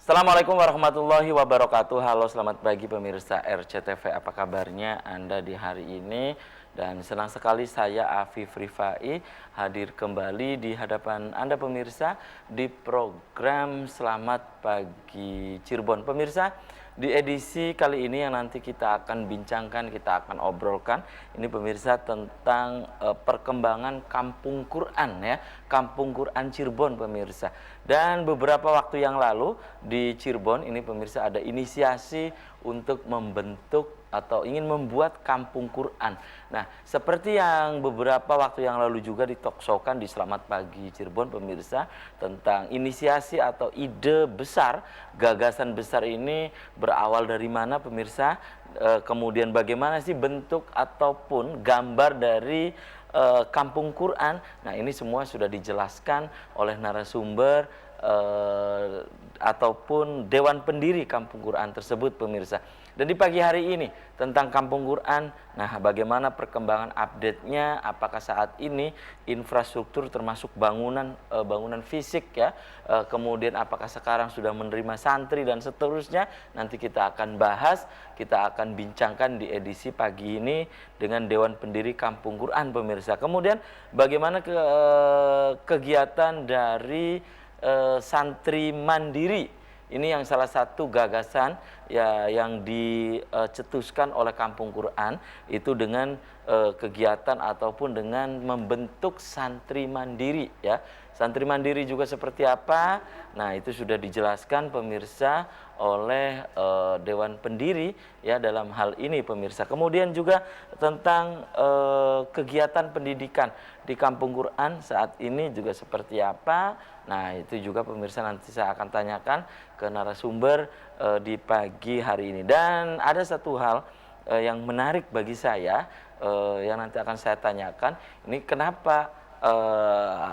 Assalamualaikum warahmatullahi wabarakatuh. Halo, selamat pagi pemirsa RCTV. Apa kabarnya Anda di hari ini? Dan senang sekali saya Afif Rifai hadir kembali di hadapan Anda pemirsa di program Selamat Pagi Cirebon. Pemirsa, di edisi kali ini yang nanti kita akan bincangkan, kita akan obrolkan ini pemirsa tentang perkembangan Kampung Quran ya, Kampung Quran Cirebon pemirsa. Dan beberapa waktu yang lalu di Cirebon ini pemirsa ada inisiasi untuk membentuk atau ingin membuat kampung Quran. Nah, seperti yang beberapa waktu yang lalu juga ditoksokan di Selamat Pagi Cirebon pemirsa tentang inisiasi atau ide besar, gagasan besar ini berawal dari mana pemirsa? Kemudian bagaimana sih bentuk ataupun gambar dari kampung Quran? Nah, ini semua sudah dijelaskan oleh narasumber ataupun Dewan Pendiri Kampung Quran tersebut pemirsa. Dan di pagi hari ini tentang Kampung Quran, nah bagaimana perkembangan update-nya, apakah saat ini infrastruktur termasuk bangunan fisik ya, kemudian apakah sekarang sudah menerima santri dan seterusnya, nanti kita akan bahas, kita akan bincangkan di edisi pagi ini dengan Dewan Pendiri Kampung Quran pemirsa. Kemudian bagaimana kegiatan dari santri mandiri. Ini yang salah satu gagasan ya yang dicetuskan oleh Kampung Quran itu dengan kegiatan ataupun dengan membentuk santri mandiri ya. Santri mandiri juga seperti apa? Nah, itu sudah dijelaskan pemirsa oleh Dewan Pendiri ya dalam hal ini pemirsa. Kemudian juga tentang kegiatan pendidikan di Kampung Quran saat ini juga seperti apa? Nah, itu juga pemirsa nanti saya akan tanyakan ke narasumber di pagi hari ini. Dan ada satu hal yang menarik bagi saya yang nanti akan saya tanyakan. Ini kenapa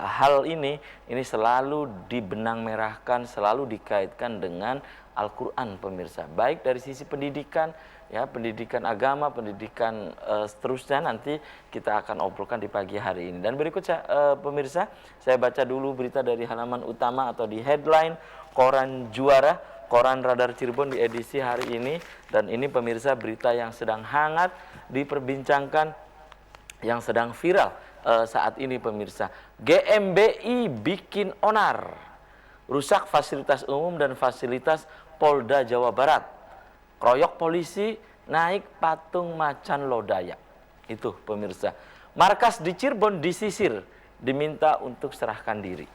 hal ini selalu dibenang merahkan, selalu dikaitkan dengan Al-Quran pemirsa. Baik dari sisi pendidikan, ya pendidikan agama, pendidikan seterusnya nanti kita akan obrolkan di pagi hari ini. Dan berikut pemirsa, saya baca dulu berita dari halaman utama atau di headline Koran Juara, Koran Radar Cirebon di edisi hari ini. Dan ini pemirsa berita yang sedang hangat diperbincangkan, yang sedang viral saat ini pemirsa. GMBI bikin onar, rusak fasilitas umum dan fasilitas Polda Jawa Barat. Kroyok polisi, naik patung macan lodaya. Itu pemirsa. Markas di Cirebon disisir, diminta untuk serahkan diri.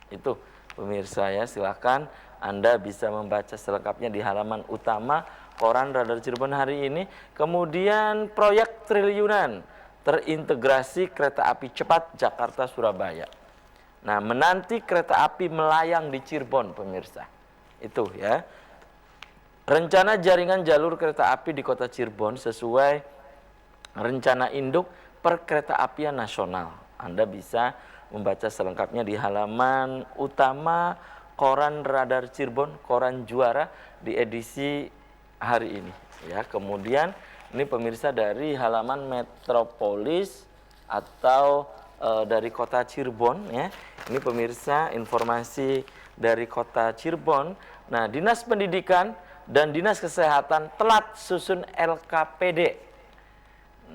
Itu pemirsa ya, silakan Anda bisa membaca selengkapnya di halaman utama Koran Radar Cirebon hari ini. Kemudian proyek triliunan terintegrasi kereta api cepat Jakarta-Surabaya. Nah, menanti kereta api melayang di Cirebon pemirsa. Itu ya. Rencana jaringan jalur kereta api di kota Cirebon sesuai rencana induk Perkeretaapian Nasional. Anda bisa membaca selengkapnya di halaman utama Koran Radar Cirebon, Koran Juara di edisi hari ini. Ya, kemudian ini pemirsa dari halaman Metropolis atau dari kota Cirebon ya. Ini pemirsa informasi dari kota Cirebon. Nah, Dinas Pendidikan dan Dinas Kesehatan telat susun LKPD.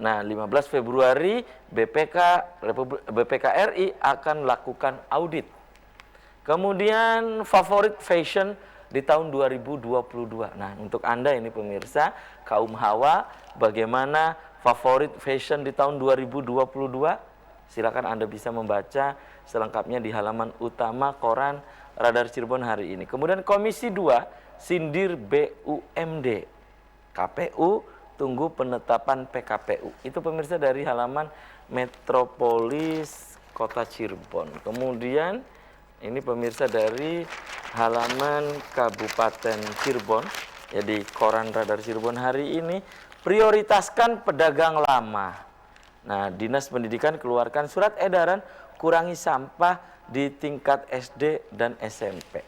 Nah, 15 Februari BPK RI akan lakukan audit. Kemudian favorit fashion di tahun 2022. Nah, untuk Anda ini pemirsa, kaum hawa, bagaimana favorit fashion di tahun 2022? Silakan Anda bisa membaca selengkapnya di halaman utama Koran Radar Cirebon hari ini. Kemudian Komisi 2 sindir BUMD. KPU tunggu penetapan PKPU. Itu pemirsa dari halaman Metropolis Kota Cirebon. Kemudian ini pemirsa dari halaman Kabupaten Cirebon. Jadi Koran Radar Cirebon hari ini, prioritaskan pedagang lama. Nah, Dinas Pendidikan keluarkan surat edaran kurangi sampah di tingkat SD dan SMP.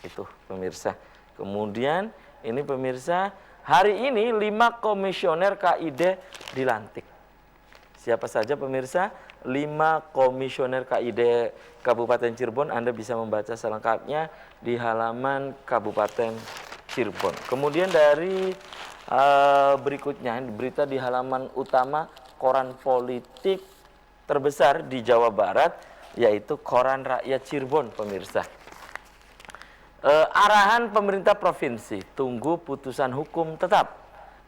Itu pemirsa. Kemudian ini pemirsa, hari ini 5 komisioner KID dilantik. Siapa saja pemirsa? 5 komisioner KID Kabupaten Cirebon. Anda bisa membaca selengkapnya di halaman Kabupaten Cirebon. Kemudian dari berikutnya, berita di halaman utama koran politik terbesar di Jawa Barat, yaitu Koran Rakyat Cirebon, pemirsa. Arahan pemerintah provinsi, tunggu putusan hukum tetap.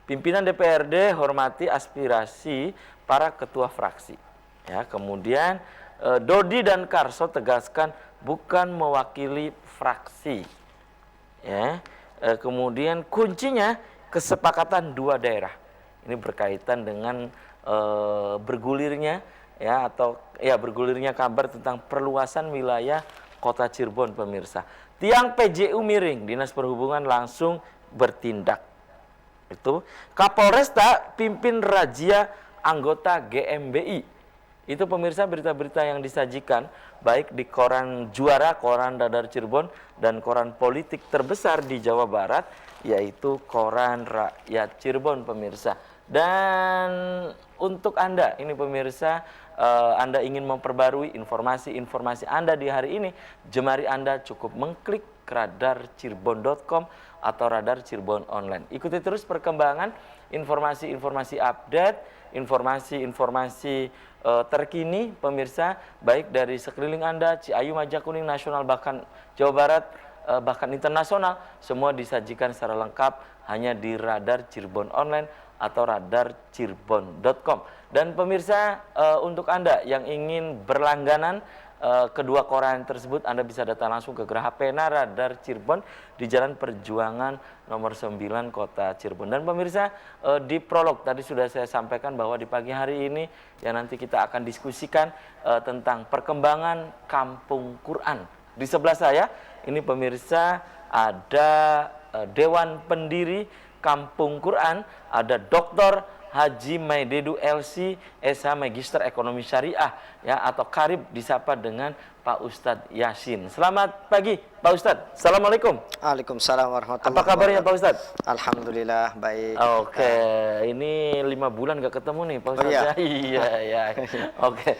Pimpinan DPRD hormati aspirasi para ketua fraksi. Ya, kemudian Dodi dan Karso tegaskan bukan mewakili fraksi. Ya, kemudian kuncinya kesepakatan 2 daerah. Ini berkaitan dengan bergulirnya bergulirnya kabar tentang perluasan wilayah Kota Cirebon, pemirsa. Tiang PJU miring, Dinas Perhubungan langsung bertindak. Itu Kapolresta pimpin razia anggota GMBI. Itu pemirsa berita-berita yang disajikan baik di koran juara, koran Radar Cirebon, dan koran politik terbesar di Jawa Barat, yaitu Koran Rakyat Cirebon, pemirsa. Dan untuk Anda ini pemirsa, Anda ingin memperbarui informasi-informasi Anda di hari ini, jemari Anda cukup mengklik radarcirebon.com atau Radar Cirebon Online. Ikuti terus perkembangan informasi-informasi update, informasi-informasi terkini pemirsa, baik dari sekeliling Anda, Ciayu, Majakuning, nasional, bahkan Jawa Barat, bahkan internasional, semua disajikan secara lengkap hanya di Radar Cirebon Online atau radarcirebon.com. Dan pemirsa, untuk Anda yang ingin berlangganan kedua koran tersebut, Anda bisa datang langsung ke Geraha Pena Radar Cirebon di Jalan Perjuangan nomor 9 Kota Cirebon. Dan pemirsa, di prolog tadi sudah saya sampaikan bahwa di pagi hari ini ya nanti kita akan diskusikan tentang perkembangan Kampung Quran. Di sebelah saya ini pemirsa ada Dewan Pendiri Kampung Quran, ada Dr. Haji Maidedu LC, SH Magister Ekonomi Syariah, ya, atau Karib disapa dengan Pak Ustadz Yasin. Selamat pagi Pak Ustadz. Assalamualaikum. Waalaikumsalam warahmatullahi wabarakatuh. Apa kabarnya Pak Ustadz? Alhamdulillah baik. Oke, ini 5 bulan gak ketemu nih Pak Ustadz. Oh, iya. Iya. Oke,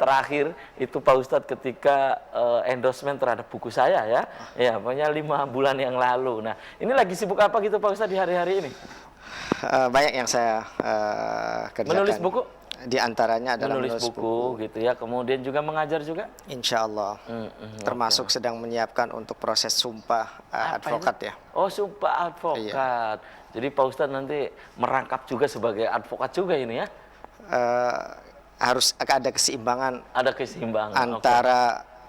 terakhir itu Pak Ustadz ketika endorsement terhadap buku saya ya. Ya, pokoknya 5 bulan yang lalu. Nah, ini lagi sibuk apa gitu Pak Ustadz di hari-hari ini? Banyak yang saya kerjakan. Menulis buku? Di antaranya adalah menulis buku gitu ya, kemudian juga mengajar juga? Insya Allah. Termasuk sedang menyiapkan untuk proses sumpah advokat ya. Oh, sumpah advokat. Iya. Jadi Pak Ustadz nanti merangkap juga sebagai advokat juga ini ya? Harus ada keseimbangan. Ada keseimbangan antara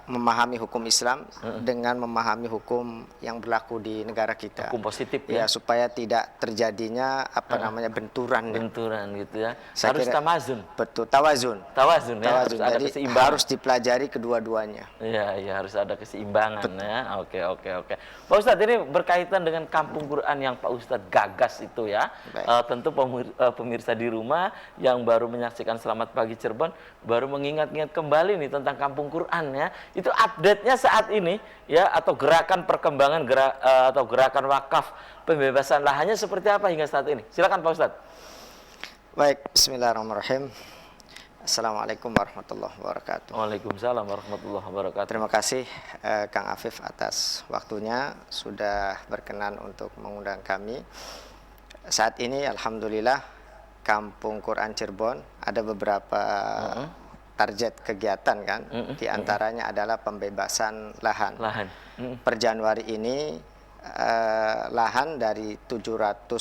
memahami hukum Islam dengan memahami hukum yang berlaku di negara kita. Hukum positif ya, supaya tidak terjadinya namanya benturan. Benturan gitu ya. Saya harus kira, tamazun. Betul, tawazun. Tawazun ya. Tawazun. Jadi harus dipelajari kedua-duanya. Iya, harus ada keseimbangan ya. Oke. Pak Ustadz, ini berkaitan dengan Kampung Quran yang Pak Ustadz gagas itu ya. Tentu pemirsa di rumah yang baru menyaksikan Selamat Pagi Cirebon baru mengingat-ingat kembali nih tentang Kampung Quran ya. Itu update-nya saat ini ya, atau gerakan perkembangan atau gerakan wakaf pembebasan lahannya seperti apa hingga saat ini? Silakan Pak Ustadz. Baik, bismillahirrahmanirrahim. Assalamualaikum warahmatullahi wabarakatuh. Waalaikumsalam warahmatullahi wabarakatuh. Terima kasih Kang Afif atas waktunya, sudah berkenan untuk mengundang kami. Saat ini alhamdulillah Kampung Quran Cirebon ada beberapa target kegiatan kan, di antaranya adalah pembebasan lahan. Per Januari ini lahan dari 700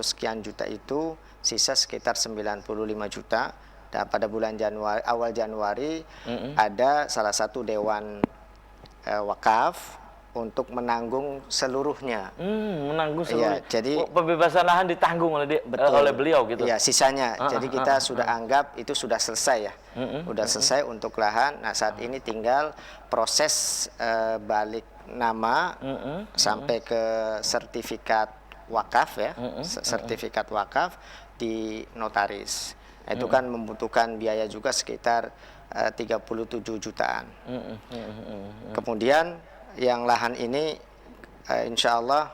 sekian juta itu sisa sekitar 95 juta. Dan pada bulan Januari, awal Januari ada salah satu dewan wakaf untuk menanggung seluruhnya. Menanggung seluruhnya. Ya, jadi pembebasan lahan ditanggung oleh beliau gitu. Ya, sisanya. Jadi kita sudah anggap itu sudah selesai ya. Sudah selesai untuk lahan. Nah, saat ini tinggal proses balik nama sampai ke sertifikat wakaf ya. Sertifikat wakaf di notaris. Itu kan membutuhkan biaya juga sekitar 37 jutaan. Kemudian yang lahan ini insya Allah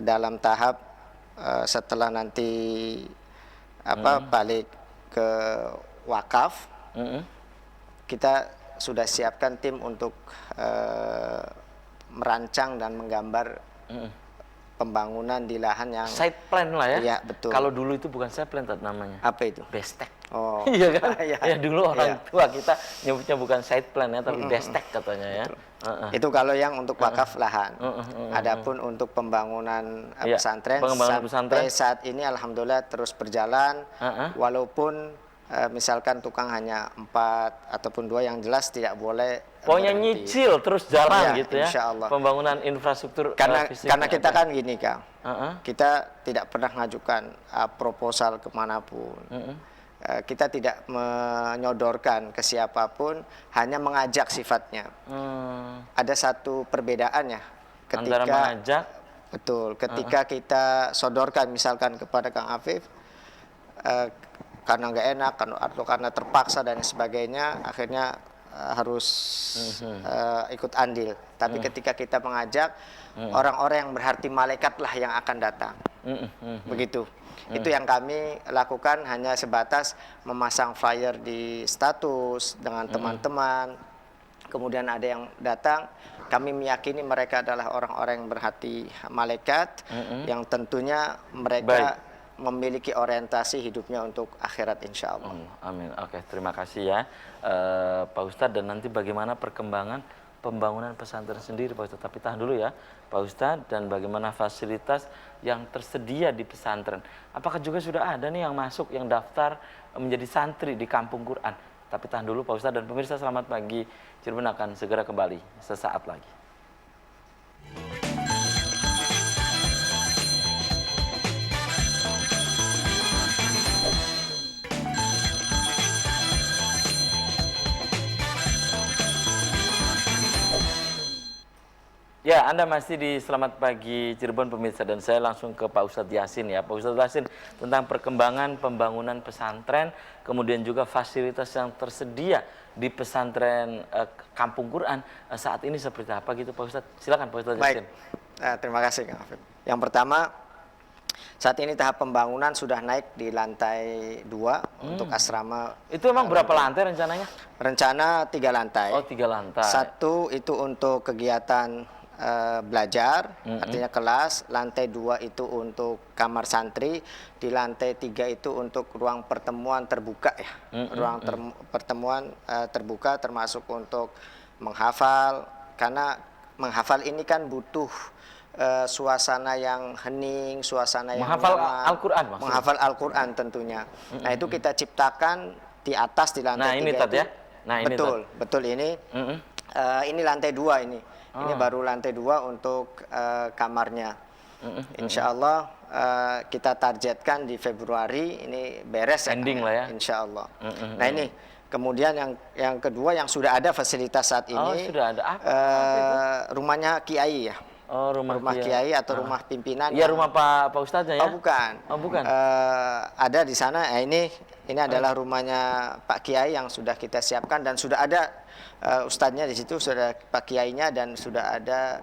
dalam tahap setelah nanti balik ke wakaf, Mm-mm. kita sudah siapkan tim untuk merancang dan menggambar Mm-mm. pembangunan di lahan yang Site plan lah ya. Iya, betul. Kalau dulu itu bukan site plan namanya. apa itu? Bestek. Oh, Iya kan? iya. Ya dulu orang Iya. tua kita nyebutnya bukan site plan ya, tapi bestek katanya ya. Itu kalau yang untuk wakaf lahan. Heeh. Adapun untuk pembangunan Iya, pesantren, pengembangan pesantren. saat ini alhamdulillah terus berjalan. Heeh. Walaupun misalkan tukang hanya 4 ataupun 2, yang jelas tidak boleh Pokoknya berhenti. nyicil terus jalan Iya, gitu ya. insya Allah. Pembangunan infrastruktur Karena fisiknya kita ada. kan gini Kang, Heeh. kita tidak pernah mengajukan proposal kemanapun. Kita tidak menyodorkan ke siapapun, hanya mengajak sifatnya. Ada satu perbedaan ya Antara mengajak, betul, ketika kita sodorkan misalkan kepada Kang Afif, karena nggak enak atau karena terpaksa dan sebagainya, akhirnya harus ikut andil. Tapi ketika kita mengajak, orang-orang yang berarti malaikat lah yang akan datang. Begitu. Itu yang kami lakukan, hanya sebatas memasang flyer di status dengan teman-teman. Kemudian ada yang datang, kami meyakini mereka adalah orang-orang yang berhati malaikat, yang tentunya mereka memiliki orientasi hidupnya untuk akhirat insya Allah. Amin. Oke, terima kasih ya Pak Ustadz. Dan nanti bagaimana perkembangan pembangunan pesantren sendiri Pak Ustadz. Tapi tahan dulu ya Pak Ustadz, dan bagaimana fasilitas yang tersedia di pesantren. Apakah juga sudah ada nih yang masuk, yang daftar menjadi santri di Kampung Quran? Tapi tahan dulu Pak Ustadz, dan pemirsa selamat pagi. Cirebon akan segera kembali sesaat lagi. Ya, Anda masih di Selamat Pagi Cirebon pemirsa, dan saya langsung ke Pak Ustadz Yasin ya. Pak Ustadz Yasin, tentang perkembangan pembangunan pesantren, kemudian juga fasilitas yang tersedia di pesantren Kampung Quran saat ini seperti apa gitu Pak Ustadz? Silakan Pak Ustadz Yasin. Terima kasih Kang Afif. Yang pertama, saat ini tahap pembangunan sudah naik di lantai 2 untuk asrama. Itu emang berapa lantai rencananya? Rencana 3 lantai. Oh, 3 lantai. 1 itu untuk kegiatan belajar, artinya kelas. Lantai 2 itu untuk kamar santri. Di lantai 3 itu untuk ruang pertemuan terbuka ya. Ruang pertemuan terbuka, termasuk untuk menghafal. Karena menghafal ini kan butuh suasana yang hening, suasana yang menghafal nyaman. Al-Quran maksudnya? Menghafal Al-Quran tentunya. Nah itu kita ciptakan di atas, di lantai 3 ini Tad itu. ya. Nah ini betul, betul ini. Ini lantai 2 ini. Ini baru lantai 2 untuk kamarnya. Insya Allah kita targetkan di Februari ini beres. Ending lah ya. Insya Allah. Nah ini kemudian yang kedua yang sudah ada fasilitas saat ini. Oh, sudah ada apa? Rumahnya Kiai ya. Oh, rumah Kiai atau rumah pimpinan. Iya, rumah Pak Ustadznya ya? Oh bukan. Oh bukan. Ada di sana. Ini adalah rumahnya Pak Kiai yang sudah kita siapkan, dan sudah ada ustadznya di situ, sudah Pak Kiainya, dan sudah ada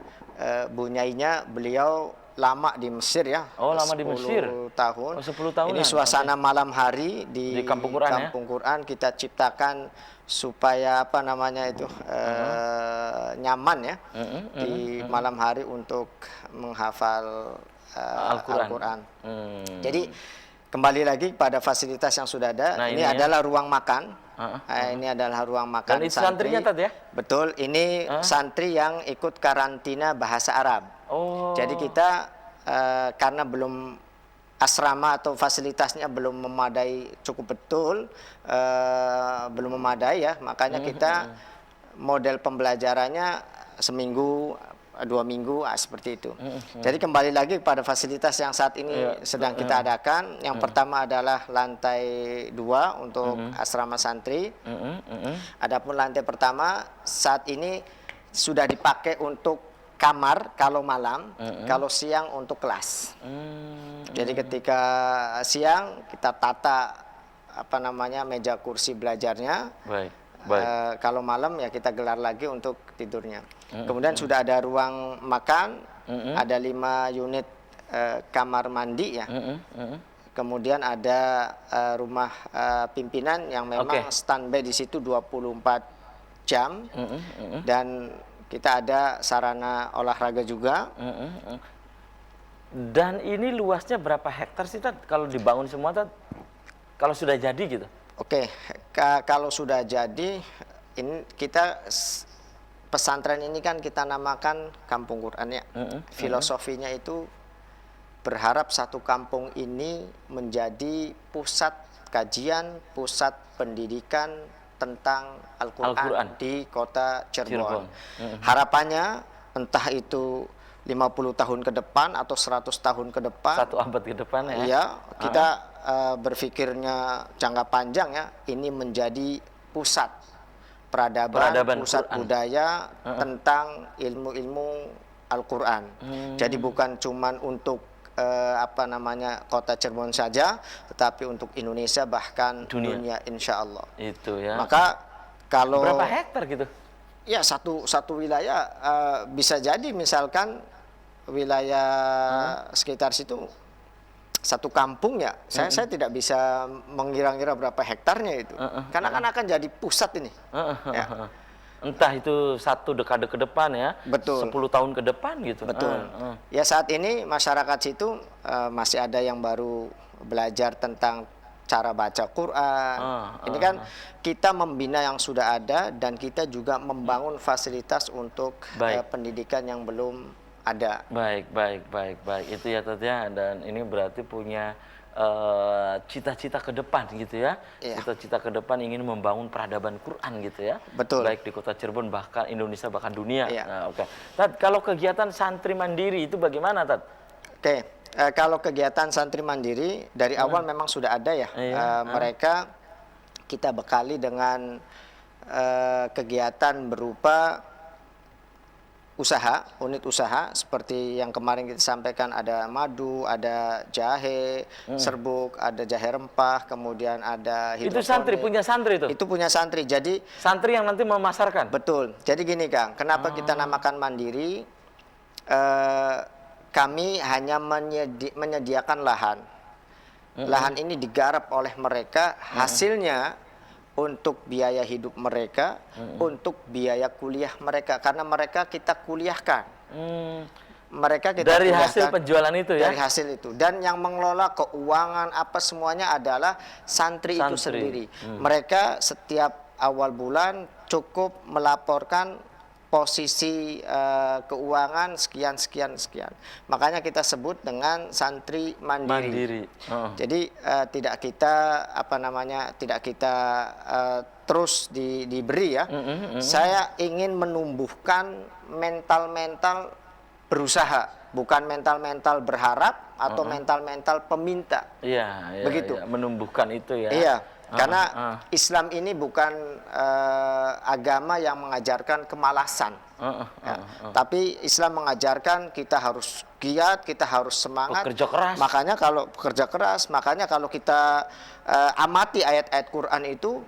Bu Nyainya. Beliau lama di Mesir ya. Oh, lama di Mesir. 10 tahun. Oh, 10 tahun. Ini suasana malam hari di Kampung Quran, Kampung Quran kita ciptakan supaya apa namanya itu nyaman ya di malam hari untuk menghafal Al-Quran. Jadi kembali lagi pada fasilitas yang sudah ada. Nah, ini adalah ruang makan. Ini adalah ruang makan. Dan itu santrinya Tad ya? Betul. Ini santri yang ikut karantina bahasa Arab. Oh. Jadi kita karena belum asrama atau fasilitasnya belum memadai cukup betul, belum memadai ya, makanya kita model pembelajarannya seminggu, 2 minggu, seperti itu. Jadi kembali lagi pada fasilitas yang saat ini sedang kita adakan. Yang pertama adalah lantai 2 untuk asrama santri. Adapun lantai pertama saat ini sudah dipakai untuk kamar kalau malam, kalau siang untuk kelas. Jadi ketika siang kita tata apa namanya meja kursi belajarnya. Baik. Kalau malam ya kita gelar lagi untuk tidurnya. Kemudian sudah ada ruang makan, ada 5 unit kamar mandi ya. kemudian ada rumah pimpinan yang memang standby di situ 24 jam, dan kita ada sarana olahraga juga. Dan ini luasnya berapa hektar sih, Tad? Kalau dibangun semua, Tad? Kalau sudah jadi gitu? Oke, kalau sudah jadi, ini pesantren ini kan kita namakan Kampung Quran ya. Filosofinya itu berharap satu kampung ini menjadi pusat kajian, pusat pendidikan tentang Al-Quran di kota Cirebon. Harapannya entah itu 50 tahun ke depan atau 100 tahun ke depan, 1 abad ke depan ya. Iya, kita berpikirnya jangka panjang ya, ini menjadi pusat peradaban pusat Quran, budaya tentang ilmu-ilmu Al-Quran. Jadi bukan cuman untuk kota Cirebon saja, tetapi untuk Indonesia bahkan dunia insya Allah. Itu ya. Maka kalau berapa hektar gitu? Ya satu wilayah bisa jadi misalkan wilayah sekitar situ satu kampung ya. Saya tidak bisa mengira-ngira berapa hektarnya itu. Karena kan akan jadi pusat ini. Ya. Entah itu 1 dekade ke depan ya. Betul. 10 tahun ke depan gitu. Betul. Ya saat ini masyarakat situ masih ada yang baru belajar tentang cara baca Quran. Ini kan kita membina yang sudah ada dan kita juga membangun fasilitas untuk pendidikan yang belum ada. Baik. Itu ya, Tad ya. Dan ini berarti punya cita-cita ke depan gitu ya. Cita-cita ke depan ingin membangun peradaban Quran gitu ya. Betul. Baik di kota Cirebon, bahkan Indonesia, bahkan dunia. Iya. Nah, Tad, kalau kegiatan santri mandiri itu bagaimana, Tad? Kalau kegiatan santri mandiri dari awal memang sudah ada ya. Mereka kita bekali dengan kegiatan berupa unit usaha seperti yang kemarin kita sampaikan, ada madu, ada jahe serbuk, ada jahe rempah, kemudian ada hidroponik. Itu santri, punya santri itu? Itu punya santri. Jadi santri yang nanti memasarkan? Betul. Jadi gini Kang, kenapa kita namakan mandiri? Kami hanya menyediakan lahan. Lahan ini digarap oleh mereka, hasilnya untuk biaya hidup mereka, untuk biaya kuliah mereka, karena mereka kita kuliahkan. Mereka kita dari kuliahkan, hasil penjualan itu ya? Dari hasil itu. Dan yang mengelola keuangan apa semuanya adalah santri itu sendiri. Mereka setiap awal bulan cukup melaporkan posisi keuangan sekian. Makanya kita sebut dengan santri mandiri. Jadi tidak kita terus diberi ya. Saya ingin menumbuhkan mental berusaha, bukan mental berharap atau mental peminta. Iya, begitu. Ya, menumbuhkan itu ya. Iya. Karena Islam ini bukan agama yang mengajarkan kemalasan, tapi Islam mengajarkan kita harus giat, kita harus semangat, bekerja keras. Makanya kalau kita amati ayat-ayat Quran itu,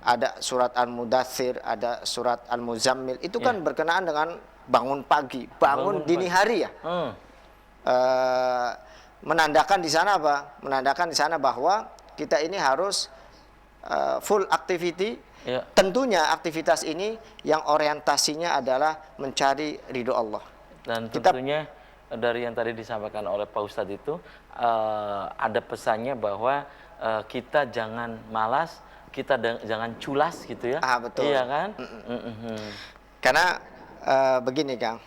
ada surat Al-Mudaththir, ada surat Al-Muzammil, itu kan berkenaan dengan bangun pagi, bangun dini hari ya. Menandakan di sana apa? Menandakan di sana bahwa kita ini harus full activity. Tentunya aktivitas ini yang orientasinya adalah mencari ridho Allah. Dan tentunya dari yang tadi disampaikan oleh Pak Ustadz itu ada pesannya bahwa kita jangan malas, kita jangan culas gitu ya. Betul. Iya kan? Karena begini Kang,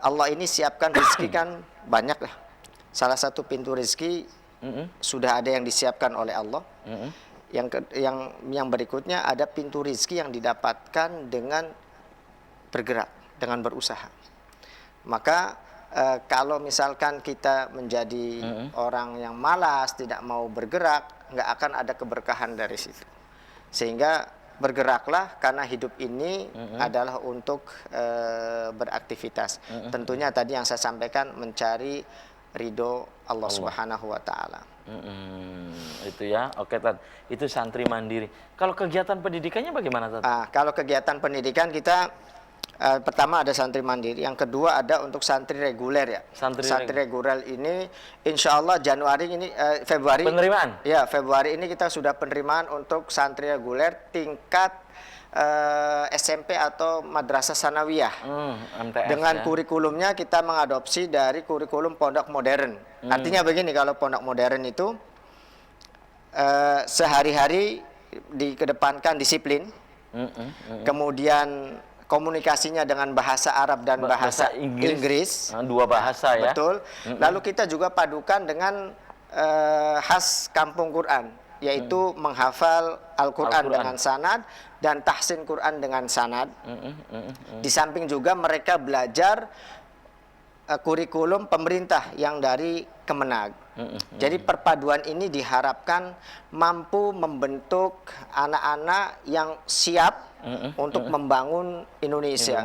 Allah ini siapkan rezeki kan banyak lah. Salah satu pintu rezeki sudah ada yang disiapkan oleh Allah. Yang berikutnya ada pintu rezeki yang didapatkan dengan bergerak, dengan berusaha. Maka kalau misalkan kita menjadi orang yang malas, tidak mau bergerak, nggak akan ada keberkahan dari situ. Sehingga bergeraklah, karena hidup ini adalah untuk beraktivitas. Tentunya tadi yang saya sampaikan, mencari ridho Allah Subhanahu wa Ta'ala. Itu ya. Oke, Tad. Itu santri mandiri. Kalau kegiatan pendidikannya bagaimana, Tad? Kalau kegiatan pendidikan kita Pertama ada santri mandiri, yang kedua ada untuk santri reguler ya. Santri reguler ini insya Allah Januari ini Februari. Penerimaan? Ya, Februari ini kita sudah penerimaan untuk santri reguler tingkat SMP atau madrasah sanawiyah. MTS, dengan ya. kurikulumnya kita mengadopsi dari kurikulum pondok modern. Artinya begini, kalau pondok modern itu sehari-hari dikedepankan disiplin, kemudian komunikasinya dengan bahasa Arab dan bahasa Inggris. Dua bahasa ya. Betul. Lalu kita juga padukan dengan khas kampung Quran, yaitu menghafal Al-Quran dengan sanad dan tahsin Quran dengan sanad. Di samping juga mereka belajar kurikulum pemerintah yang dari Kemenag. Jadi perpaduan ini diharapkan mampu membentuk anak-anak yang siap untuk membangun Indonesia.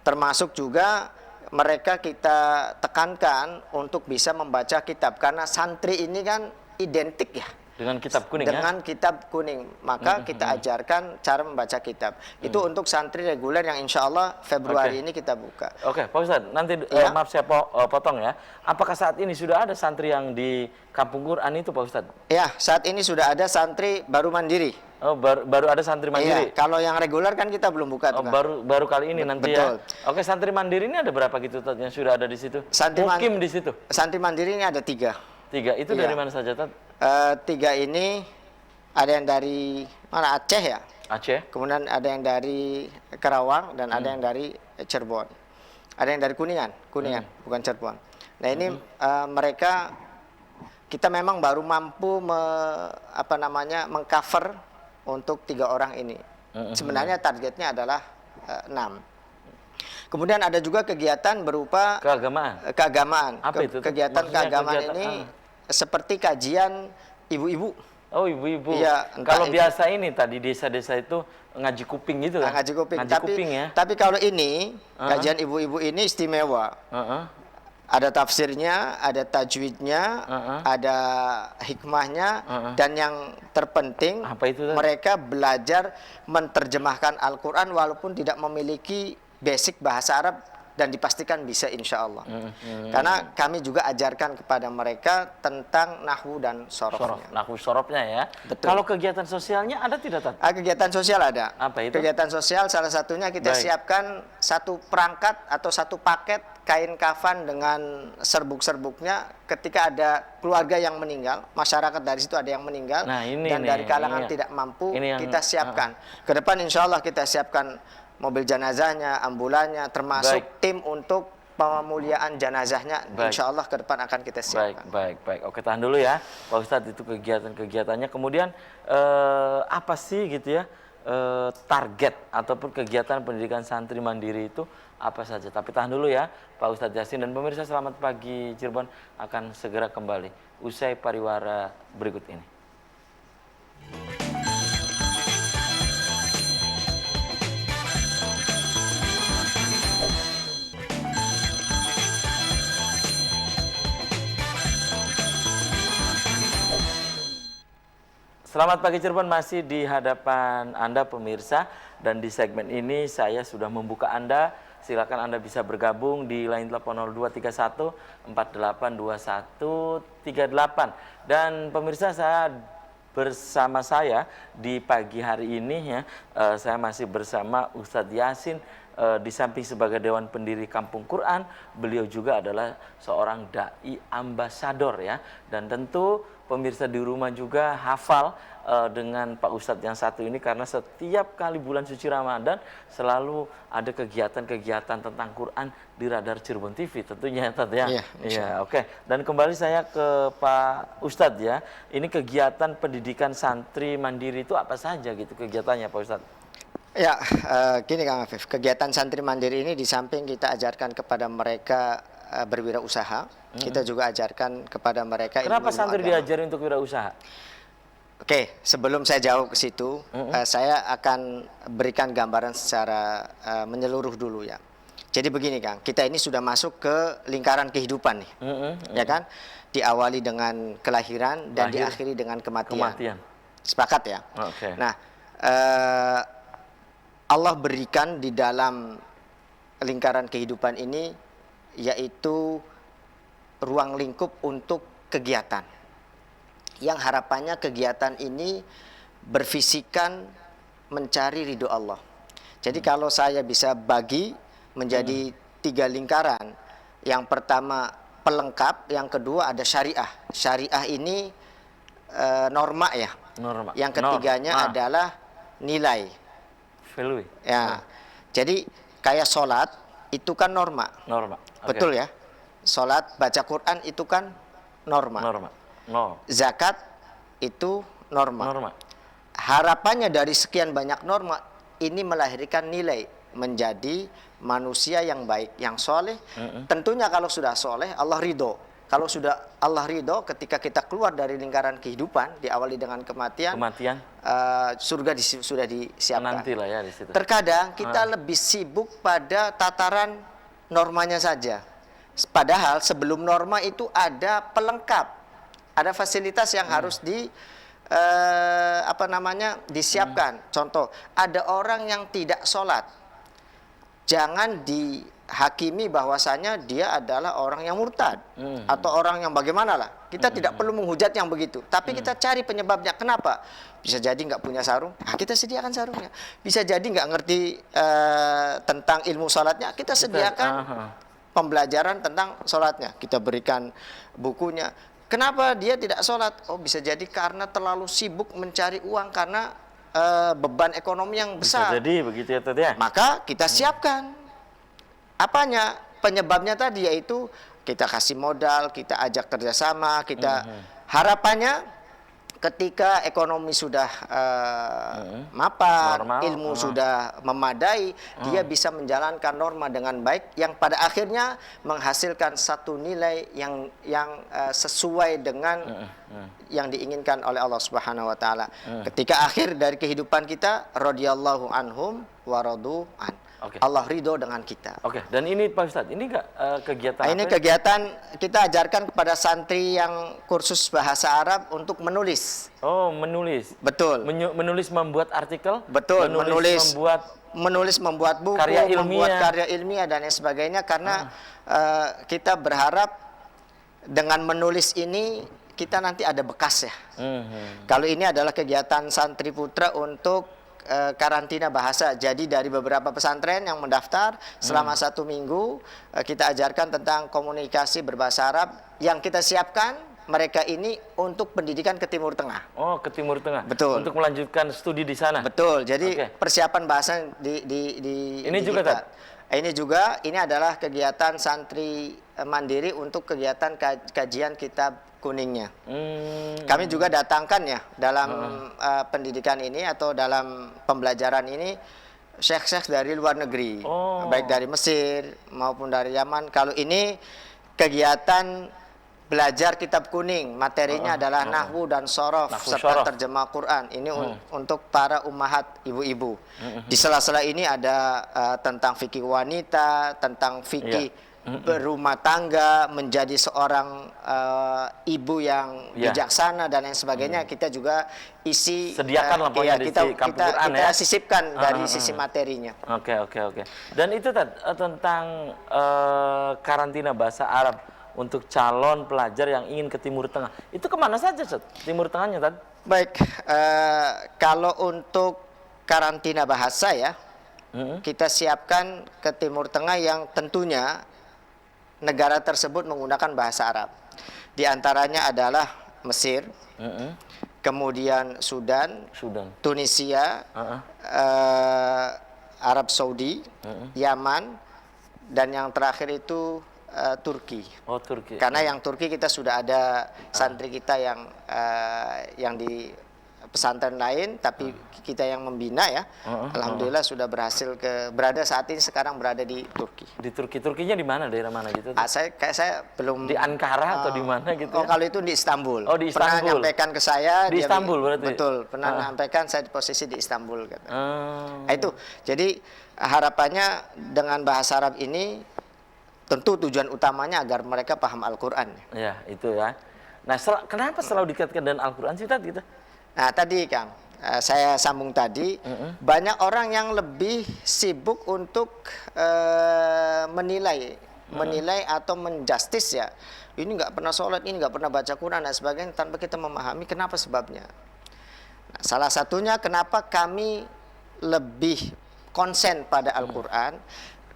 Termasuk juga mereka kita tekankan untuk bisa membaca kitab, karena santri ini kan identik ya dengan kitab kuning, dengan kitab kuning. Maka kita ajarkan cara membaca kitab. Itu untuk santri reguler yang insya Allah Februari ini kita buka. Oke, Pak Ustadz, nanti maaf saya potong ya. Apakah saat ini sudah ada santri yang di Kampung Quran itu, Pak Ustadz? Ya, saat ini sudah ada santri baru mandiri. Oh, baru ada santri mandiri. Iya, kalau yang reguler kan kita belum buka tuh. Baru kali ini nanti betul. Ya. Oke, santri mandiri ini ada berapa gitu Tad, yang sudah ada di situ? Mukim di situ. Santri mandiri ini ada 3. 3 itu dari mana saja, Tad? 3 ini ada yang dari mana, Aceh ya? Aceh. Kemudian ada yang dari Karawang dan ada yang dari Cirebon. Ada yang dari Kuningan, bukan Cirebon. Nah ini mereka kita memang baru mampu mengcover untuk 3 orang ini. Sebenarnya targetnya adalah 6. Kemudian ada juga kegiatan berupa keagamaan. Apa itu? Kegiatan keagamaan ini seperti kajian ibu-ibu. Oh, ibu-ibu. Ya, kalau biasa ini tadi desa-desa itu ngaji kuping gitu kan? Ngaji kuping. Kuping ya. Tapi kalau ini kajian ibu-ibu ini istimewa. Ada tafsirnya, ada tajwidnya, ada hikmahnya, dan yang terpenting apa itu, mereka belajar menerjemahkan Al-Quran walaupun tidak memiliki basic bahasa Arab, dan dipastikan bisa insya Allah. Karena kami juga ajarkan kepada mereka tentang nahwu dan sorofnya. Nahwu sorofnya ya. Betul. Kalau kegiatan sosialnya ada tidak, Tad? Kegiatan sosial ada. Apa itu? Kegiatan sosial salah satunya kita siapkan satu perangkat atau satu paket kain kafan dengan serbuk-serbuknya ketika ada keluarga yang meninggal, masyarakat dari situ ada yang meninggal, dan dari kalangan tidak mampu, kita siapkan. Ke depan insya Allah kita siapkan mobil jenazahnya, ambulannya, termasuk tim untuk pemuliaan jenazahnya. Insya Allah ke depan akan kita siapkan. Baik. Oke, tahan dulu ya, Pak Ustadz, itu kegiatan-kegiatannya. Kemudian apa sih gitu ya target ataupun kegiatan pendidikan santri mandiri itu apa saja? Tapi tahan dulu ya, Pak Ustadz Yasin dan pemirsa. Selamat pagi Cirebon akan segera kembali usai pariwara berikut ini. Selamat pagi Cirebon, masih di hadapan Anda pemirsa, dan di segmen ini saya sudah membuka Anda. Silakan Anda bisa bergabung di line telepon 0231 482138. Dan pemirsa, bersama saya di pagi hari ini ya, saya masih bersama Ustadz Yasin. Di samping sebagai Dewan Pendiri Kampung Quran, beliau juga adalah seorang dai ambasador ya. Dan tentu pemirsa di rumah juga hafal dengan Pak Ustadz yang satu ini, karena setiap kali bulan suci Ramadan selalu ada kegiatan-kegiatan tentang Quran di Radar Cirebon TV tentunya ya, Tad ya. Iya, oke. Dan kembali saya ke Pak Ustadz ya. Ini kegiatan pendidikan santri mandiri itu apa saja gitu kegiatannya, Pak Ustadz? Ya, gini Kang Afif, kegiatan santri mandiri ini di samping kita ajarkan kepada mereka berwirausaha, kita juga ajarkan kepada mereka. Kenapa santri diajari untuk wirausaha? Oke, sebelum saya jauh ke situ, saya akan berikan gambaran secara menyeluruh dulu ya. Jadi begini Kang, kita ini sudah masuk ke lingkaran kehidupan nih, ya kan? Diawali dengan kelahiran dan diakhiri dengan kematian. Sepakat ya? Oke. Nah, Allah berikan di dalam lingkaran kehidupan ini yaitu ruang lingkup untuk kegiatan. Yang harapannya kegiatan ini berfisikan mencari ridho Allah. Jadi kalau saya bisa bagi menjadi 3 lingkaran. Yang pertama pelengkap, yang kedua ada syariah. Syariah ini norma ya. Norma. Yang ketiganya adalah nilai. Value. Ya. Jadi kayak sholat itu kan norma. Norma. Betul ya. Sholat, baca Quran itu kan norma. Norma. No. Zakat itu norma. Norma. Harapannya dari sekian banyak norma ini melahirkan nilai menjadi manusia yang baik, yang soleh. Tentunya kalau sudah soleh, Allah ridho. Kalau sudah Allah ridho, ketika kita keluar dari lingkaran kehidupan, diawali dengan kematian, surga sudah disiapkan. Nantilah ya di situ. Terkadang kita lebih sibuk pada tataran normanya saja. Padahal sebelum norma itu ada pelengkap, ada fasilitas yang harus disiapkan. Contoh, ada orang yang tidak sholat, jangan dihakimi bahwasanya dia adalah orang yang murtad atau orang yang bagaimana lah. Kita tidak perlu menghujat yang begitu, tapi kita cari penyebabnya. Kenapa? Bisa jadi nggak punya sarung, nah kita sediakan sarungnya. Bisa jadi nggak ngerti tentang ilmu sholatnya, kita sediakan pembelajaran tentang sholatnya. Kita berikan bukunya. Kenapa dia tidak sholat? Oh, bisa jadi karena terlalu sibuk mencari uang karena beban ekonomi yang besar. Bisa jadi begitu ya Tad ya. Maka kita siapkan apanya, penyebabnya tadi, yaitu kita kasih modal, kita ajak kerjasama, kita harapannya ketika ekonomi sudah mapan, normal, ilmu sudah memadai, dia bisa menjalankan norma dengan baik yang pada akhirnya menghasilkan satu nilai yang sesuai dengan yang diinginkan oleh Allah Subhanahu wa taala. Ketika akhir dari kehidupan kita, radhiyallahu anhum wa radu an. Allah ridho dengan kita. Dan ini Pak Ustadz, ini enggak kegiatan ini kegiatan kita ajarkan kepada santri yang kursus bahasa Arab untuk menulis. Oh, menulis. Betul. Menulis, membuat artikel. Betul. Menulis, membuat buku, membuat karya ilmiah dan lain sebagainya. Karena kita berharap dengan menulis ini kita nanti ada bekas ya. Kalau ini adalah kegiatan santri putra untuk karantina bahasa. Jadi dari beberapa pesantren yang mendaftar selama 1 minggu kita ajarkan tentang komunikasi berbahasa Arab yang kita siapkan mereka ini untuk pendidikan ke Timur Tengah. Oh, ke Timur Tengah. Betul. Untuk melanjutkan studi di sana. Betul. Jadi persiapan bahasa ini juga kita. Ini juga, ini adalah kegiatan santri mandiri untuk kegiatan kajian kitab kuningnya. Kami juga datangkan ya dalam pendidikan ini atau dalam pembelajaran ini syekh-syekh dari luar negeri, baik dari Mesir maupun dari Yaman. Kalau ini kegiatan belajar kitab kuning, materinya adalah nahwu dan sorof serta terjemah Quran. Ini untuk para ummahat, ibu-ibu. Di sela-sela ini ada tentang fikih wanita, tentang fikih berumah tangga, menjadi seorang ibu yang bijaksana dan lain sebagainya. Kita juga isi sediakan kita sisipkan dari sisi materinya. Oke. Dan itu tentang karantina bahasa Arab untuk calon pelajar yang ingin ke Timur Tengah. Itu kemana saja, Timur Tengahnya, Tad? Baik, kalau untuk karantina bahasa ya, kita siapkan ke Timur Tengah yang tentunya negara tersebut menggunakan bahasa Arab. Di antaranya adalah Mesir, kemudian Sudan, Tunisia, Arab Saudi, Yaman, dan yang terakhir itu Turki. Oh, Turki. Karena yang Turki kita sudah ada santri kita yang di pesantren lain, tapi kita yang membina ya. Alhamdulillah sudah berhasil berada saat ini sekarang berada di Turki. Di Turki. Turkinya di mana? Daerah mana gitu? Saya belum di Ankara atau di mana gitu. Oh, kalau itu di Istanbul. Oh, di Istanbul. Pernah nyampaikan ke saya di Istanbul berarti. Betul, pernah nyampaikan saya di posisi di Istanbul gitu. Nah, itu. Jadi harapannya dengan bahasa Arab ini tentu tujuan utamanya agar mereka paham Al-Qur'an. Ya, itu ya. Nah, kenapa selalu dikaitkan dengan Al-Qur'an sih Tad gitu? Nah, tadi Kang, saya sambung tadi, banyak orang yang lebih sibuk untuk menilai atau menjustis ya. Ini nggak pernah sholat, ini nggak pernah baca Quran dan sebagainya, tanpa kita memahami kenapa sebabnya. Nah, salah satunya kenapa kami lebih konsen pada Al-Quran,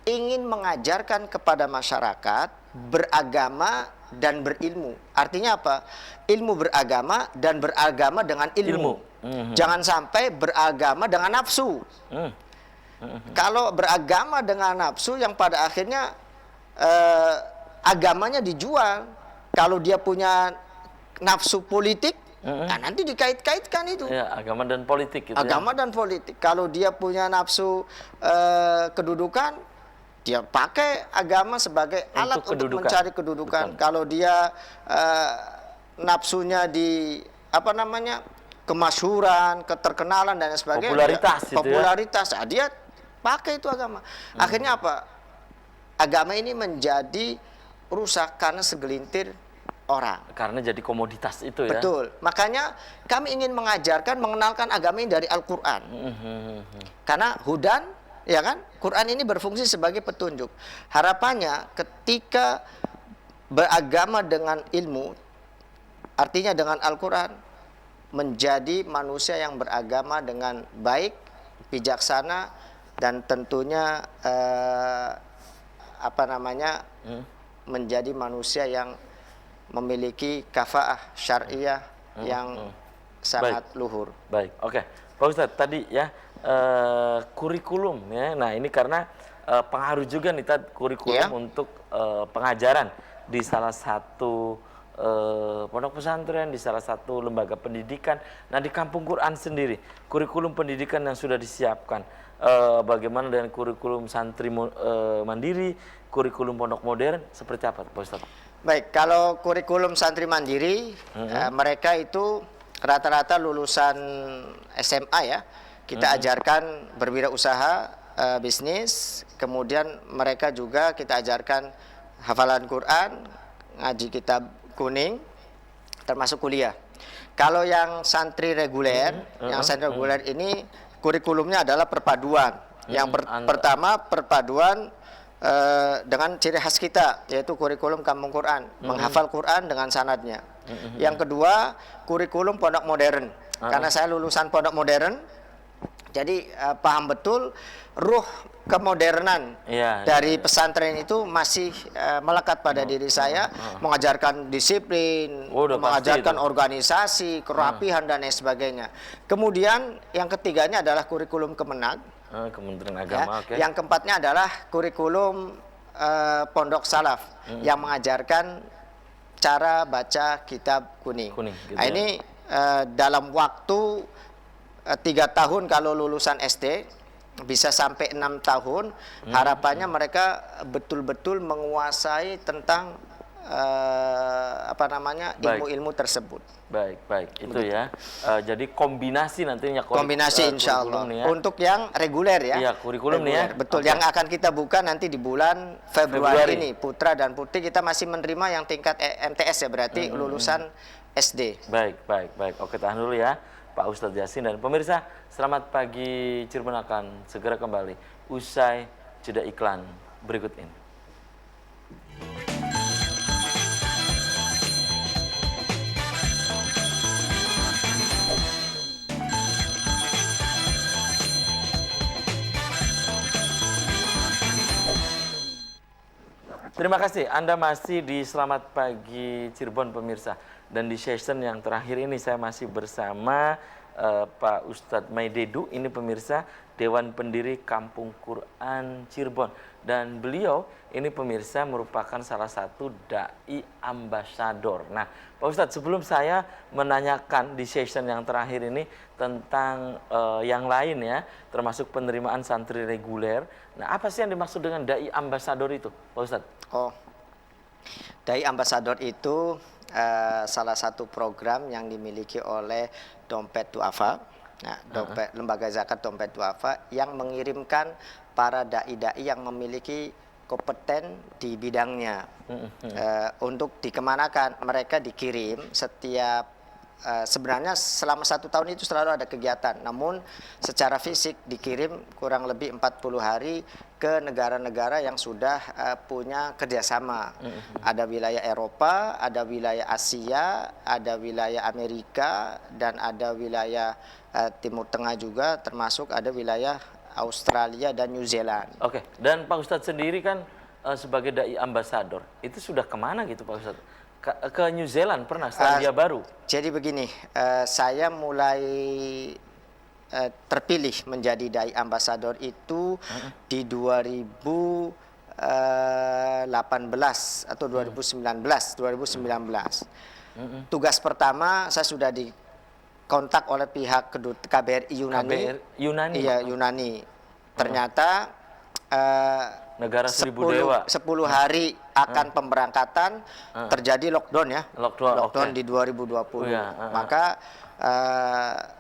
ingin mengajarkan kepada masyarakat beragama dan berilmu. Artinya apa? Ilmu beragama dan beragama dengan ilmu. Jangan sampai beragama dengan nafsu. Kalau beragama dengan nafsu yang pada akhirnya agamanya dijual. Kalau dia punya nafsu politik, nah nanti dikait-kaitkan itu. Ya, agama dan politik gitu. Agama dan politik. Kalau dia punya nafsu kedudukan, dia pakai agama sebagai alat untuk mencari kedudukan. Kalau dia nafsunya di kemasyhuran, keterkenalan dan sebagainya, popularitas, nah, dia pakai itu agama. Akhirnya apa? Agama ini menjadi rusak karena segelintir orang. Karena jadi komoditas itu ya. Betul. Makanya kami ingin mengajarkan, mengenalkan agama ini dari Al-Quran. Karena hudan, ya kan? Quran ini berfungsi sebagai petunjuk. Harapannya ketika beragama dengan ilmu, artinya dengan Al-Quran, menjadi manusia yang beragama dengan baik, bijaksana, dan tentunya menjadi manusia yang memiliki kafaah syariah yang sangat luhur. Baik, oke. Pak Ustadz, tadi ya kurikulum ya. Nah, ini karena pengaruh juga nih kurikulum untuk pengajaran di salah satu pondok pesantren, di salah satu lembaga pendidikan. Nah, di Kampung Quran sendiri, kurikulum pendidikan yang sudah disiapkan, bagaimana dengan kurikulum santri mandiri, kurikulum pondok modern, seperti apa Pak Ustadz? Baik, kalau kurikulum santri mandiri, mereka itu rata-rata lulusan SMA ya. Kita ajarkan berwirausaha, bisnis, kemudian mereka juga kita ajarkan hafalan Quran, ngaji kitab kuning, termasuk kuliah. Kalau yang santri reguler, ini kurikulumnya adalah perpaduan. Yang pertama perpaduan dengan ciri khas kita, yaitu kurikulum Kampung Quran, menghafal Quran dengan sanadnya. Yang kedua, kurikulum pondok modern. Karena saya lulusan pondok modern, jadi paham betul ruh kemodernan dari pesantren itu masih melekat pada diri saya, mengajarkan disiplin, mengajarkan organisasi, kerapihan dan lain sebagainya. Kemudian yang ketiganya adalah kurikulum Kemenag. Kementerian Agama. Yang keempatnya adalah kurikulum Pondok Salaf yang mengajarkan cara baca kitab kuning. Gitu nah, ini dalam waktu 3 tahun kalau lulusan SD, bisa sampai 6 tahun. Harapannya mereka betul-betul menguasai tentang ilmu-ilmu tersebut. Baik, itu ya. Jadi kombinasi nantinya. Kombinasi insya Allah. Ya. Untuk yang reguler ya. Iya, kurikulum nih ya. Betul, yang akan kita buka nanti di bulan Februari ini. Putra dan putri kita masih menerima yang tingkat MTS ya, berarti lulusan SD. Baik. Oke, tahan dulu ya Pak Ustadz Yasin dan pemirsa. Selamat pagi, Cirebon akan segera kembali usai jeda iklan berikut ini. Terima kasih, Anda masih di Selamat Pagi Cirebon pemirsa. Dan di session yang terakhir ini saya masih bersama Pak Ustadz Maidedu, ini pemirsa Dewan Pendiri Kampung Quran Cirebon. Dan beliau ini pemirsa merupakan salah satu Dai Ambasador. Nah Pak Ustadz, sebelum saya menanyakan di session yang terakhir ini tentang yang lain ya, termasuk penerimaan santri reguler. Nah apa sih yang dimaksud dengan Dai Ambasador itu Pak Ustadz? Dai Ambasador itu salah satu program yang dimiliki oleh Dompet Duafa, lembaga zakat Dompet Duafa, yang mengirimkan para dai-dai yang memiliki kompeten di bidangnya untuk dikemanakan. Mereka dikirim setiap sebenarnya selama 1 tahun itu selalu ada kegiatan, namun secara fisik dikirim kurang lebih 40 hari ke negara-negara yang sudah punya kerjasama. Ada wilayah Eropa, ada wilayah Asia, ada wilayah Amerika, dan ada wilayah Timur Tengah juga, termasuk ada wilayah Australia dan New Zealand. Oke, dan Pak Ustadz sendiri kan sebagai dai ambasador, itu sudah kemana gitu Pak Ustadz? Ke New Zealand pernah, Selandia Baru? Jadi begini, saya mulai terpilih menjadi dai ambasador itu di 2018 atau 2019. Tugas pertama saya sudah dikontak oleh pihak KBRI Yunani. Yunani? Iya, Yunani. Ternyata negara 1000 dewa. 10 hari akan pemberangkatan terjadi lockdown ya. Okay. Lockdown di 2020. Maka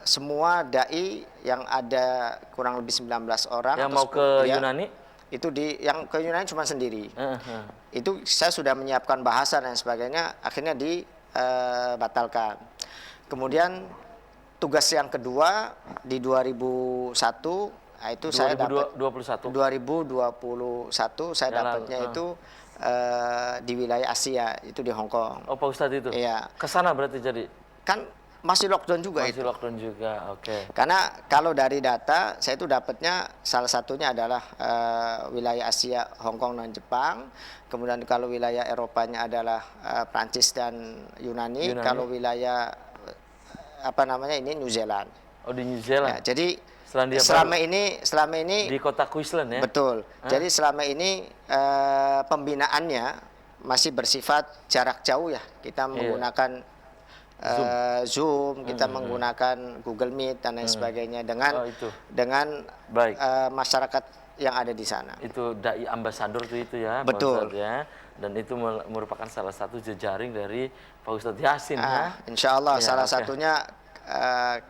semua dai yang ada kurang lebih 19 orang yang mau ke Yunani itu yang ke Yunani cuma sendiri. Itu saya sudah menyiapkan bahasa dan sebagainya, akhirnya dibatalkan. Kemudian tugas yang kedua di 2001 itu 2021 saya dapatnya itu di wilayah Asia, itu di Hong Kong. Oh, Pak Ustadz itu? Iya. Kesana berarti jadi? Kan masih lockdown juga masih itu. Lockdown juga, oke. Karena kalau dari data, saya itu dapatnya salah satunya adalah wilayah Asia, Hong Kong dan Jepang. Kemudian kalau wilayah Eropanya adalah Prancis dan Yunani. Kalau wilayah New Zealand. Oh, di New Zealand. Ya, jadi selama ini di kota Queensland ya. Betul. Jadi selama ini pembinaannya masih bersifat jarak jauh ya. Kita menggunakan Zoom, kita menggunakan Google Meet dan lain sebagainya dengan masyarakat yang ada di sana. Itu dai ambasador itu ya, betul. Pak Ustadz ya. Dan itu merupakan salah satu jejaring dari Pak Ustadz Yasin ya. Insya Allah salah satunya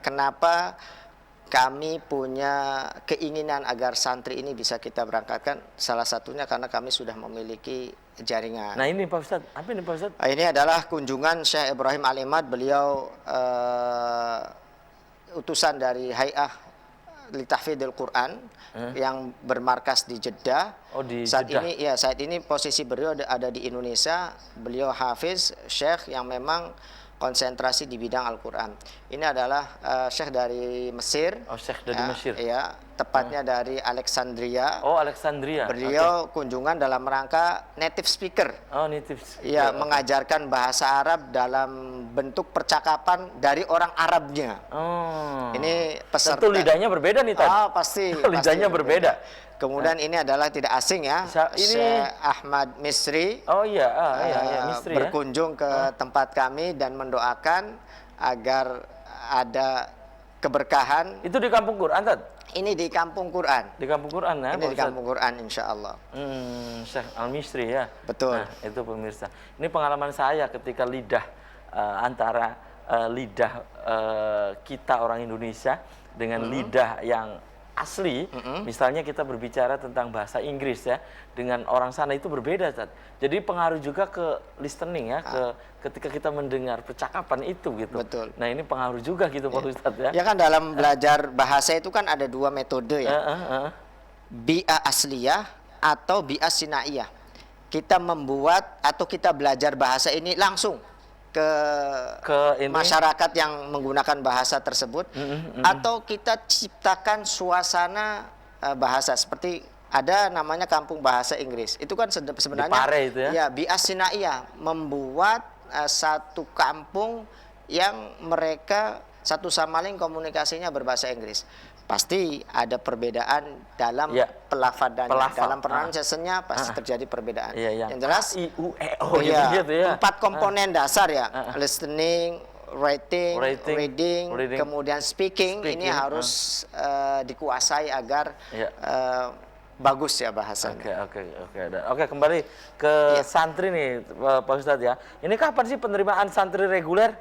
kenapa kami punya keinginan agar santri ini bisa kita berangkatkan, salah satunya karena kami sudah memiliki jaringan. Nah ini Pak Ustadz, apa ini Pak Ustadz? Ini adalah kunjungan Syekh Ibrahim Al-Imad, beliau utusan dari Hay'ah Litahfidil Quran yang bermarkas di Jeddah. Oh, di saat Jeddah. Saat ini posisi beliau ada di Indonesia. Beliau hafiz, syekh yang memang konsentrasi di bidang Al-Quran. Ini adalah syekh dari Mesir. Oh, syekh dari Mesir. Ya, tepatnya dari Alexandria. Oh, Alexandria. Beliau kunjungan dalam rangka native speaker. Oh, native speaker. Ya, mengajarkan bahasa Arab dalam bentuk percakapan dari orang Arabnya. Oh. Ini peserta. Tentu lidahnya berbeda nih, Tad. Pasti. Lidahnya berbeda. Kemudian ini adalah tidak asing ya, Syekh Ahmad Misri. Oh iya, Misri berkunjung ke tempat kami dan mendoakan agar ada keberkahan. Itu di Kampung Quran, Tad? Ini di Kampung Quran. Di Kampung Quran ya? Ini di Kampung Quran, insya Allah. Syekh Al-Misri ya? Betul. Nah, itu pemirsa. Ini pengalaman saya ketika lidah antara lidah kita orang Indonesia dengan lidah yang asli, misalnya kita berbicara tentang bahasa Inggris ya, dengan orang sana itu berbeda, Tad. Jadi pengaruh juga ke listening ya, ketika kita mendengar percakapan itu gitu. Betul. Nah ini pengaruh juga gitu Pak Ustadz ya. Ya kan dalam belajar bahasa itu kan ada dua metode ya, bi'ah asliyah atau bi'ah sinaiyah. Kita membuat atau kita belajar bahasa ini langsung ke masyarakat yang menggunakan bahasa tersebut, atau kita ciptakan suasana bahasa seperti ada namanya kampung bahasa Inggris. Itu kan sebenarnya itu ya? bi'ah sinaiyah, membuat satu kampung yang mereka satu sama lain komunikasinya berbahasa Inggris. Pasti ada perbedaan dalam pelafadannya, dalam pronunciation-nya pasti terjadi perbedaan. Yang jelas gitu ya. 4 komponen dasar ya, listening, writing, reading, kemudian speaking. Ini harus dikuasai agar bagus ya bahasanya. Oke, kembali ke santri nih Pak Ustadz ya. Ini kapan sih penerimaan santri reguler?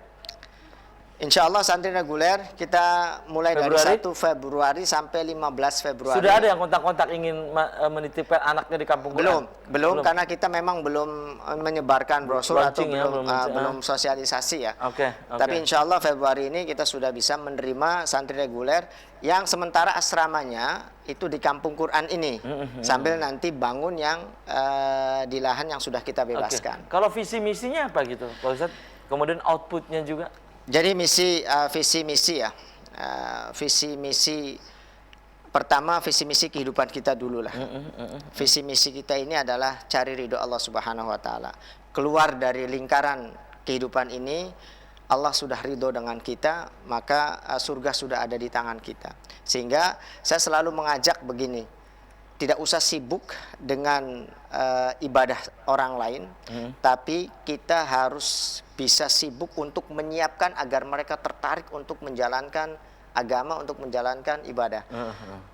Insya Allah santri reguler kita mulai Februari? dari 1 Februari sampai 15 Februari. Sudah ada yang kontak-kontak ingin menitipkan anaknya di kampung Quran? Belum, karena kita memang belum menyebarkan brosur atau Launching ya, belum sosialisasi ya. Oke. Tapi insya Allah Februari ini kita sudah bisa menerima santri reguler yang sementara asramanya itu di kampung Quran ini, sambil nanti bangun yang di lahan yang sudah kita bebaskan. Kalau visi misinya apa gitu, Pak Ustadz? Kemudian outputnya juga? Jadi visi misi ya, visi misi pertama, visi misi kehidupan kita dulu lah. Visi misi kita ini adalah cari ridho Allah Subhanahu Wa Taala. Keluar dari lingkaran kehidupan ini, Allah sudah ridho dengan kita, maka surga sudah ada di tangan kita. Sehingga saya selalu mengajak begini, tidak usah sibuk dengan ibadah orang lain, tapi kita harus bisa sibuk untuk menyiapkan agar mereka tertarik untuk menjalankan agama, untuk menjalankan ibadah.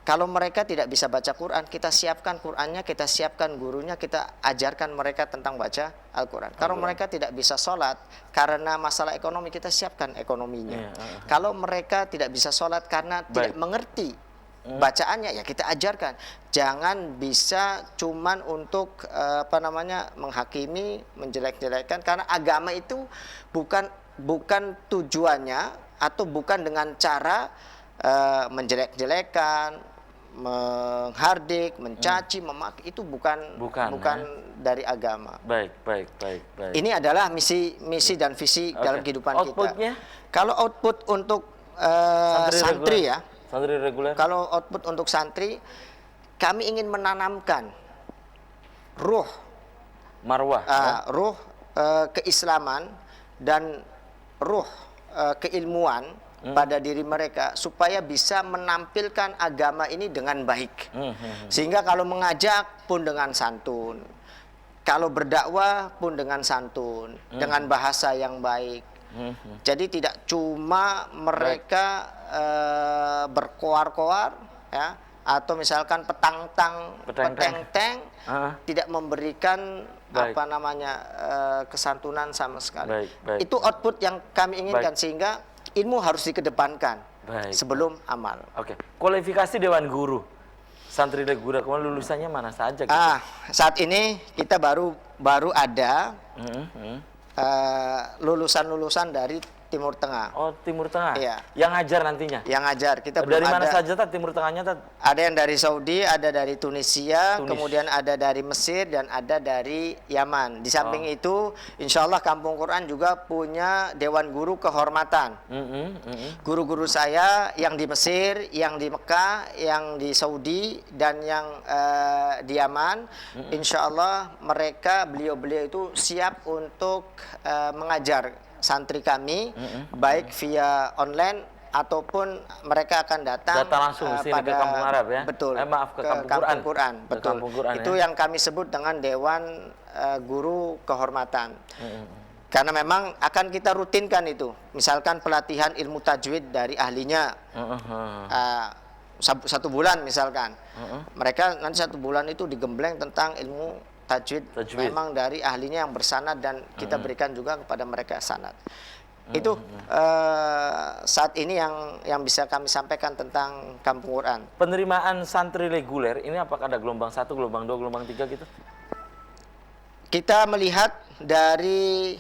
Kalau mereka tidak bisa baca Quran, kita siapkan Qurannya, kita siapkan gurunya, kita ajarkan mereka tentang baca Al-Quran. Kalau mereka tidak bisa sholat karena masalah ekonomi, kita siapkan ekonominya. Kalau mereka tidak bisa sholat karena tidak mengerti bacaannya, ya kita ajarkan. Jangan bisa cuman untuk menghakimi, menjelek-jelekkan, karena agama itu bukan tujuannya atau bukan dengan cara menjelek-jelekan, menghardik, mencaci, memaki, itu bukan dari agama. Baik. Ini adalah misi dan visi dalam kehidupan Outputnya? kita. Kalau output untuk santri ya, santri reguler. Kalau output untuk santri, kami ingin menanamkan ruh marwah, ruh keislaman dan ruh keilmuan pada diri mereka, supaya bisa menampilkan agama ini dengan baik. Sehingga kalau mengajak pun dengan santun, kalau berdakwah pun dengan santun, dengan bahasa yang baik. Jadi tidak cuma mereka berkoar-koar ya, atau misalkan peteng-teng, tidak memberikan kesantunan sama sekali. Itu output yang kami inginkan, sehingga ilmu harus dikedepankan sebelum amal. Kualifikasi Dewan Guru santri reguler, kemudian lulusannya mana saja gitu? Saat ini kita baru ada lulusan dari Timur Tengah. Oh, Timur Tengah? Iya. Yang ngajar nantinya? Yang ngajar. Kita dari belum mana ada. saja, Tad? Timur Tengahnya, Tad? Ada yang dari Saudi, ada dari Tunisia, kemudian ada dari Mesir, dan ada dari Yaman. Di samping itu, insya Allah Kampung Quran juga punya Dewan Guru Kehormatan. Guru-guru saya yang di Mesir, yang di Mekah, yang di Saudi, dan yang di Yaman, insya Allah mereka, beliau-beliau itu siap untuk mengajar santri kami, baik via online ataupun mereka akan datang langsung sini ke Kampung Arab ya. Betul. Ke Kampung Quran. Betul. Kampung Quran, itu yang kami sebut dengan Dewan Guru Kehormatan. Karena memang akan kita rutinkan itu. Misalkan pelatihan ilmu tajwid dari ahlinya. 1 bulan misalkan. Mereka nanti 1 bulan itu digembleng tentang ilmu tajwid. Memang dari ahlinya yang bersanad, dan kita berikan juga kepada mereka sanad. Itu saat ini yang bisa kami sampaikan tentang Kampung Quran. Penerimaan santri reguler ini apakah ada gelombang 1, gelombang 2, gelombang 3 gitu? Kita melihat dari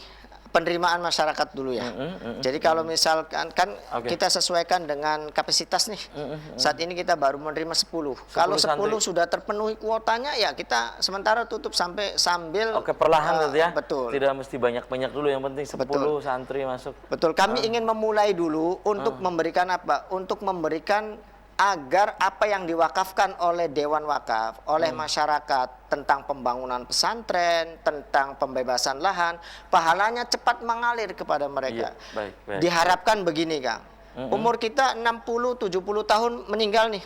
penerimaan masyarakat dulu ya. Jadi kalau misalkan kita sesuaikan dengan kapasitas nih. Saat ini kita baru menerima 10. Kalau 10 sudah terpenuhi kuotanya, ya kita sementara tutup sambil perlahan gitu ya. Betul. Tidak mesti banyak-banyak dulu, yang penting 10 santri masuk. Betul. Kami ingin memulai dulu untuk memberikan apa? Untuk memberikan agar apa yang diwakafkan oleh Dewan Wakaf, oleh masyarakat tentang pembangunan pesantren, tentang pembebasan lahan, pahalanya cepat mengalir kepada mereka. Baik. Diharapkan begini, Kang. Umur kita 60-70 tahun meninggal nih.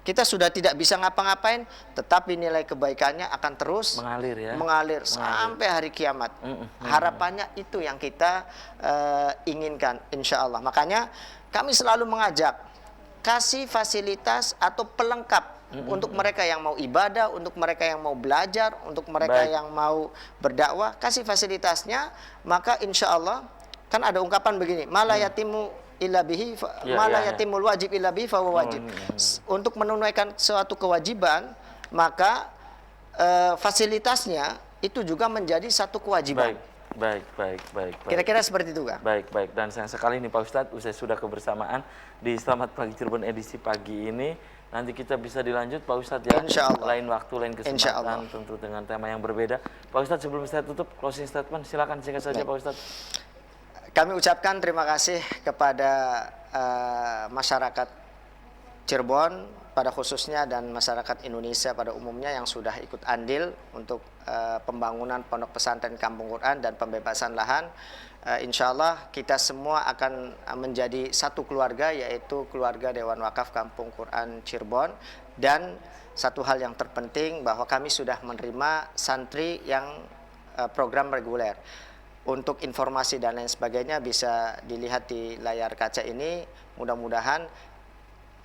Kita sudah tidak bisa ngapa-ngapain, tetapi nilai kebaikannya akan terus mengalir sampai hari kiamat. Harapannya itu yang kita inginkan, insya Allah. Makanya kami selalu mengajak, kasih fasilitas atau pelengkap untuk mereka yang mau ibadah, untuk mereka yang mau belajar, untuk mereka yang mau berdakwah, kasih fasilitasnya, maka insya Allah Kan ada ungkapan begini, mala yatimu illa bihi, mala yatimul wajib illa bihi fa wajib. Untuk menunaikan suatu kewajiban, maka fasilitasnya itu juga menjadi satu kewajiban. Baik. Kira-kira seperti itu, Kak. Baik. Dan sayang sekali nih Pak Ustadz, usai sudah kebersamaan di Selamat Pagi Cirebon edisi pagi ini. Nanti kita bisa dilanjut Pak Ustadz ya. Insya Allah. Lain waktu, lain kesempatan, tentu dengan tema yang berbeda. Pak Ustadz, sebelum saya tutup, closing statement, silakan singkat saja Pak Ustadz. Kami ucapkan terima kasih kepada masyarakat Cirebon pada khususnya dan masyarakat Indonesia pada umumnya yang sudah ikut andil untuk pembangunan pondok pesantren Kampung Quran dan pembebasan lahan. Insya Allah kita semua akan menjadi satu keluarga, yaitu keluarga Dewan Wakaf Kampung Quran Cirebon. Dan satu hal yang terpenting bahwa kami sudah menerima santri yang program reguler. Untuk informasi dan lain sebagainya bisa dilihat di layar kaca ini. Mudah-mudahan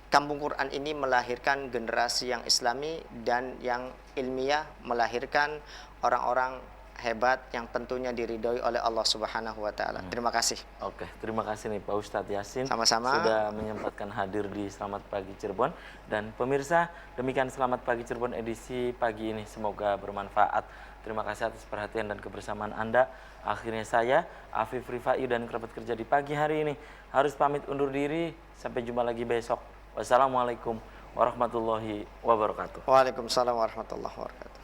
Kampung Quran ini melahirkan generasi yang islami dan yang ilmiah, melahirkan orang-orang hebat yang tentunya diridhoi oleh Allah Subhanahu wa taala. Terima kasih. Oke, terima kasih nih Pak Ustadz Yasin. Sama-sama. Sudah menyempatkan hadir di Selamat Pagi Cirebon. Dan pemirsa, demikian Selamat Pagi Cirebon edisi pagi ini. Semoga bermanfaat. Terima kasih atas perhatian dan kebersamaan Anda. Akhirnya saya, Afif Rifai dan kerabat kerja di pagi hari ini harus pamit undur diri. Sampai jumpa lagi besok. Wassalamualaikum warahmatullahi wabarakatuh. Waalaikumsalam warahmatullahi wabarakatuh.